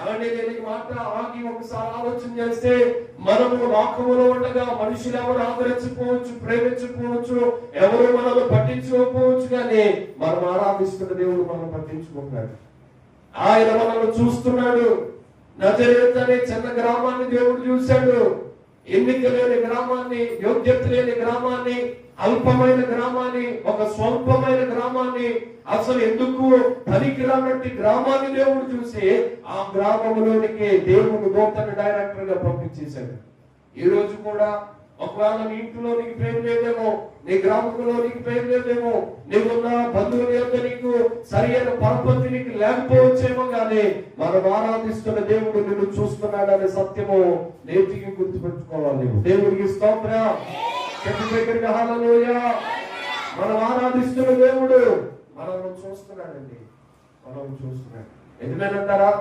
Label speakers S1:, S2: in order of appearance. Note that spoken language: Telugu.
S1: అలాంటి నేను మాట ఆగి ఒకసారి ఆలోచన చేస్తే, మనము లోకములో ఉండగా మనుషులు ఎవరు ఆదరించకపోవచ్చు, ప్రేమించకపోవచ్చు, ఎవరు మనల్ని పట్టించుకోకపోవచ్చు, కానీ మనం ఆరాధిస్తున్న దేవుడు మనం పట్టించుకుంటున్నాడు. ఆయన మనల్ని చూస్తున్నాడు. నజరేతు అనే చిన్న గ్రామాన్ని దేవుడు చూశాడు. ఎన్నిక లేని గ్రామాన్ని, యోగ్యత లేని గ్రామాన్ని, అల్పమైన గ్రామాన్ని, ఒక స్వల్పమైన గ్రామాన్ని, అసలు ఎందుకు పనికిరానట్టి గ్రామాన్ని దేవుడు చూసి ఆ గ్రామంలోనికి దేవుడు దూతని డైరెక్టర్ గా పంపించేశాడు. ఈ రోజు కూడా ఒకవేళ నీ ఇంట్లో నీకు పేరు లేదేమో, నీ గ్రామంలో నీకు పేరు లేదేమో, నీకున్న బంధువుల యొక్క నీకు సరి అయిన పరపతి నీకు లేకపోవచ్చేమో, కానీ మనం ఆరాధిస్తున్న దేవుడు నిన్ను చూస్తున్నాడనే సత్యము నేటికి గుర్తుపెట్టుకోవాలి. దేవుడికి స్తోత్రం. దగ్గరగా హల్లెలూయా. మనం ఆరాధిస్తున్న దేవుడు మనల్ని చూస్తున్నాడండి, మనం చూస్తున్నాడు. నిజమేనంటారా?